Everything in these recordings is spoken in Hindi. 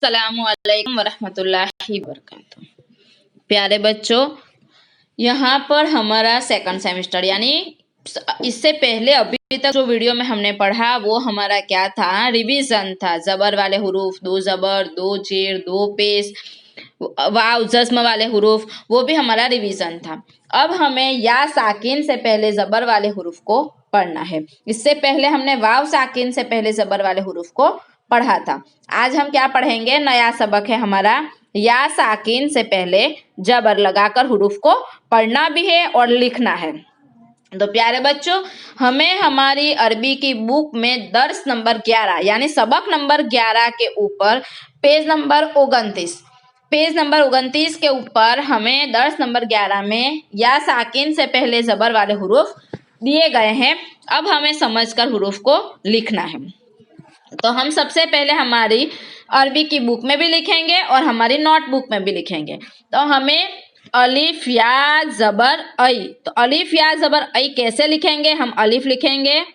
अस्सलामुअलैकुम वरहमतुल्लाहि वबरकातुहू। प्यारे बच्चों, यहाँ पर हमारा सेकंड सेमेस्टर यानी इससे पहले अभी तक जो वीडियो में हमने पढ़ा वो हमारा क्या था, रिवीजन था। जबर वाले हुरूफ, दो जबर, दो जेर, दो पेश, वाव जस्म वाले हुरूफ, वो भी हमारा रिवीजन था। अब हमें या साकिन से पहले जबर वाले हुरूफ को पढ़ना है। इससे पहले हमने वाव साकिन से पहले जबर वाले हुरूफ को पढ़ा था। आज हम क्या पढ़ेंगे, नया सबक है हमारा, या साकिन से पहले जबर लगाकर हुरूफ को पढ़ना भी है और लिखना है। तो प्यारे बच्चों, हमें हमारी अरबी की बुक में दर्स नंबर 11 यानी सबक नंबर 11 के ऊपर पेज नंबर 29 के ऊपर हमें दर्स नंबर 11 में या साकिन से पहले जबर वाले हुरूफ दिए गए हैं। अब हमें समझकर हुरूफ को लिखना है। तो हम सबसे पहले हमारी अरबी की बुक में भी लिखेंगे और हमारी नोटबुक में भी लिखेंगे। तो हमें अलिफ या जबर ऐ, तो अलिफ या जबर ऐ कैसे लिखेंगे, हम अलिफ लिखेंगे,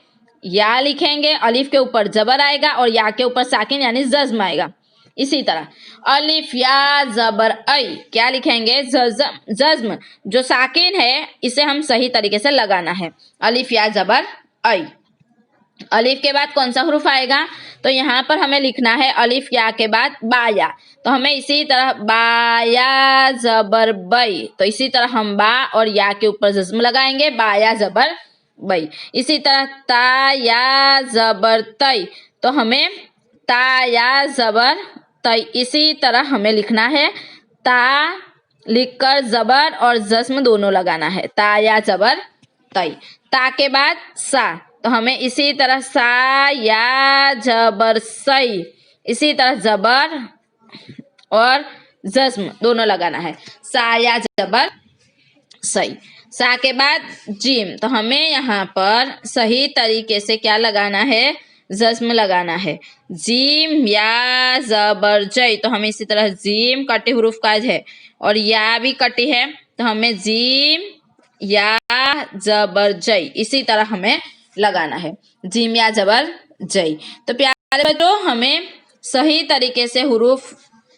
या लिखेंगे, अलिफ के ऊपर जबर आएगा और या के ऊपर साकिन यानी जज्म आएगा। इसी तरह अलिफ या जबर ऐ क्या लिखेंगे, जज्म जो साकिन है इसे हम सही तरीके से लगाना है, अलिफ या जबर ऐ। अलिफ के बाद कौन सा हुरूफ आएगा, तो यहाँ पर हमें लिखना है अलिफ या के बाद बाया। तो हमें इसी तरह बाया जबर बई, तो इसी तरह हम बा और या के ऊपर जज्म लगाएंगे, बाया जबर बई। इसी तरह ता या जबर तई, तो हमें ता या जबर तई, इसी तरह हमें लिखना है, ता लिखकर जबर और जज्म दोनों लगाना है, ता या जबर तई। ता के बाद सा, तो हमें इसी तरह सा या जबर सई, इसी तरह जबर और जज्म दोनों लगाना है, सा या जबर सई। सा के बाद जीम, तो हमें यहाँ पर सही तरीके से क्या लगाना है, जज्म लगाना है, जीम या जबर जय। तो हमें इसी तरह जीम कटी हुरूफ का है और या भी कटी है, तो हमें जीम या जबर जय इसी तरह हमें लगाना है, जीम या जबर जय। तो प्यारे बच्चों, हमें सही तरीके से हुरूफ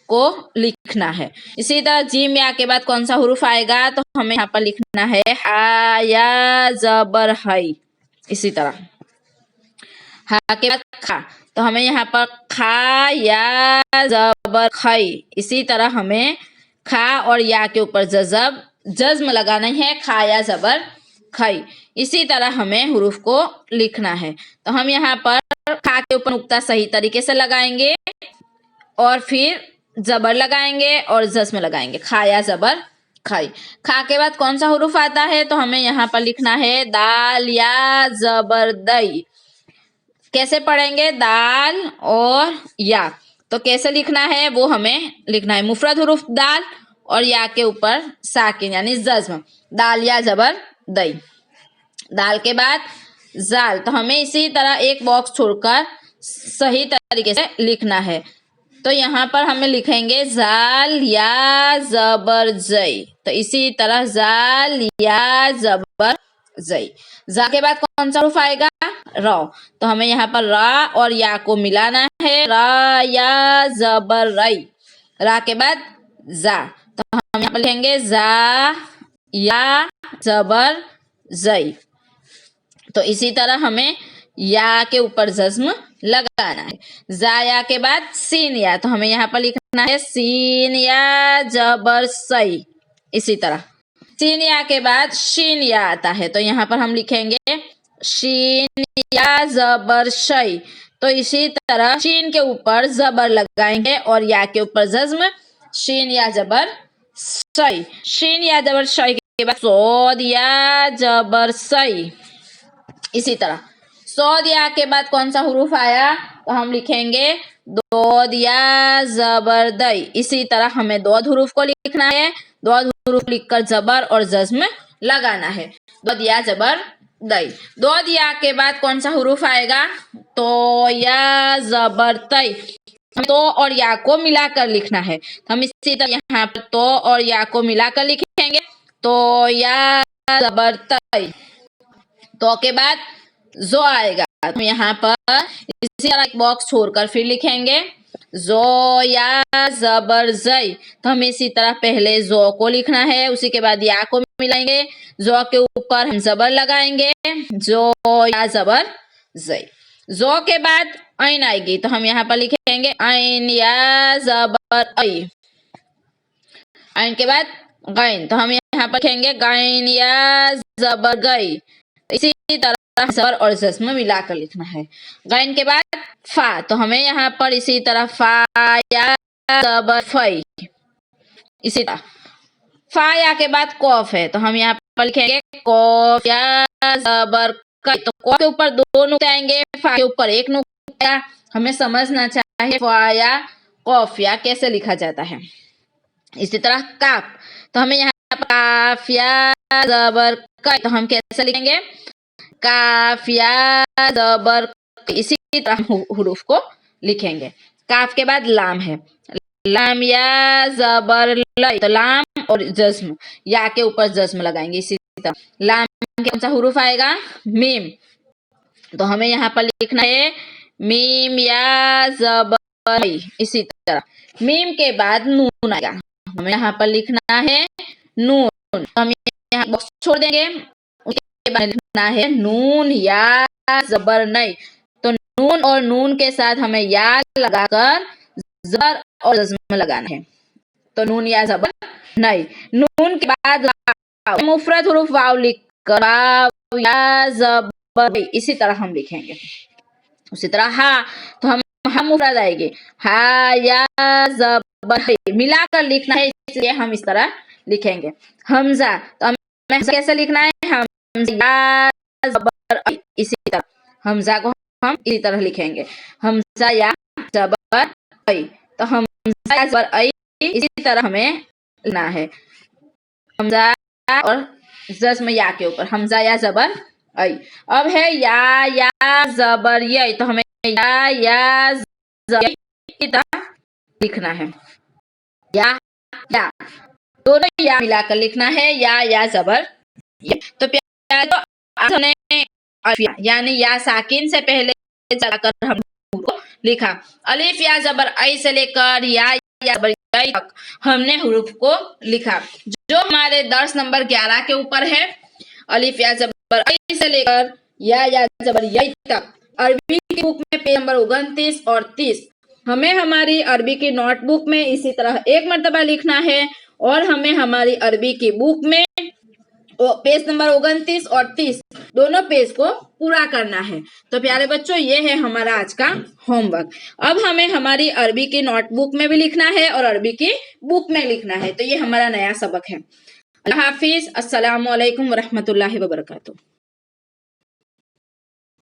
को लिखना है। इसी तरह जीम या के बाद कौन सा हुरूफ आएगा, तो हमें यहाँ पर लिखना है हा या जबर हई। इसी तरह हा के बाद खा, तो हमें यहाँ पर खा या जबर खई, इसी तरह हमें खा और या के ऊपर जज्म लगाना है, खा या जबर खई। इसी तरह हमें हुरूफ को लिखना है। तो हम यहाँ पर खा के ऊपर नुक्ता सही तरीके से लगाएंगे और फिर जबर लगाएंगे और जज्म लगाएंगे, खा या जबर खई। खा के बाद कौन सा हुरूफ आता है, तो हमें यहाँ पर लिखना है दाल या जबर दई। कैसे पढ़ेंगे, दाल और या, तो कैसे लिखना है वो हमें लिखना है, मुफरद हुरूफ दाल और या के ऊपर साकिन यानी जज्म, दाल या जबर दई। दाल के बाद जाल, तो हमें इसी तरह एक बॉक्स छोड़कर सही तरीके से लिखना है। तो यहाँ पर हमें लिखेंगे जाल या जबर जई, तो इसी तरह जाल या जबर जई। जा के बाद कौन सा हुरूफ आएगा, रा, तो हमें यहाँ पर रा और या को मिलाना है, रा या जबर रई। रा के बाद जा, तो हम यहाँ पर लिखेंगे जा या जबर जई। तो इसी तरह हमें या के ऊपर जज्म लगाना है। जाया के बाद सीन या, तो हमें यहाँ पर लिखना है सीन या जबर सई। इसी तरह सीन या के बाद शीन या आता है, तो यहाँ पर हम लिखेंगे शीन या जबर शई। तो इसी तरह शीन के ऊपर जबर लगाएंगे और या के ऊपर जज्म, शीन या जबर सई। शीन या जबर शई के बाद सोद या जबर सई। इसी तरह सौद या के बाद कौन सा हुरूफ आया, तो हम लिखेंगे दोद या जबर दई। इसी तरह हमें दोद हुरूफ को लिखना है, दोद हुरूफ लिखकर जबर और जज्म लगाना है, दोद या जबर दई। दोद या के बाद कौन सा हुरूफ आएगा, तो या जबर तई। तो और या को मिलाकर लिखना है, तो हम इसी तरह यहाँ पर तो और या को मिलाकर लिखेंगे, तो या जबर तई। तो के बाद जो आएगा, तो यहाँ पर इसी तरह एक बॉक्स छोड़कर फिर लिखेंगे जो या जबर जय, तो हमें इसी तरह पहले जो को लिखना है, उसी के बाद या को मिलाएंगे, जो के ऊपर हम जबर लगाएंगे, जो या जबर जय। जो के बाद ऐन आएगी तो हम यहाँ पर लिखेंगे ऐन या जबर ऐ। ऐन के बाद गैन, तो हम यहाँ पर लिखेंगे गैन या जबर गई। इसी तरह जबर और जस्म मिलाकर लिखना है। गैन के बाद फा, तो हमें यहाँ पर इसी तरह फा या जबर फई। इसी तरह फा या के बाद कौफ है, तो हम यहाँ पर लिखेंगे कौफ या जबर कई। तो कौफ के ऊपर दो नुक्ते आएंगे, फा के ऊपर एक नुक्ता। हमें समझना चाहिए फा या कौफ या कैसे लिखा जाता है। इसी तरह काफ, तो हमें यहाँ पर काफ या जबर कई, तो हम कैसे लिखेंगे काफ या जबर। इसी तरह हुरूफ को लिखेंगे। काफ के बाद लाम है, लाम या जबर लय, तो लाम और जज्म, या के ऊपर जज्म लगाएंगे। इसी तरह लाम के कौन सा हुरूफ आएगा मीम, तो हमें यहाँ पर लिखना है मीम या जबर। इसी तरह मीम के बाद नून आएगा, हमें यहाँ पर लिखना है नून, तो हम यहाँ बॉक्स छोड़ देंगे। उसके बाद लिखना है नून या जबर नहीं, तो नून और नून के साथ हमें या लगाकर जबर और जज्म लगाना है, तो नून या जबर नहीं। नून के बाद मुफरद हुरूफ वाव लिखकर वाव या जबर, इसी तरह हम लिखेंगे। उसी तरह हा, तो हम हा मुफरद आएगी, हा या जबर मिलाकर लिखना है, इसलिए हम इस तरह लिखेंगे। हमजा, तो हमें कैसे लिखना है हमजा या जबर, इसी तरह हमजा को हम इसी तरह लिखेंगे हमजा या जबर ऐ, तो हमजा या जबर ऐ इसी तरह हमें लिखना है। हमजा और जज्म या के ऊपर हमजा या जबर ऐ। अब है या जबर ये, तो हमें या जबर की तरह लिखना है। या दोनों या मिलाकर लिखना है या जबर ये। तो प्यारे यानी या साकिन से पहले जाकर हम लिखा। अलिफ या जबर ऐ से लेकर या जबर य तक हमने हुरूफ को लिखा, जो हमारे दर्स नंबर 11 के ऊपर है। अलिफ या जबर ऐ से लेकर या जबर य तक अरबी की बुक में पेज नंबर 29 और 30 हमें हमारी अरबी की नोटबुक में इसी तरह एक मर्तबा लिखना है, और हमें हमारी अरबी की बुक में पेज नंबर 29 और 30 दोनों पेज को पूरा करना है। तो प्यारे बच्चों, ये है हमारा आज का होमवर्क। अब हमें हमारी अरबी की नोटबुक में भी लिखना है और अरबी की बुक में लिखना है। तो ये हमारा नया सबक है। अल्लाह हाफिज, अस्सलामु अलैकुम व रहमतुल्लाहि व बरकातुहू।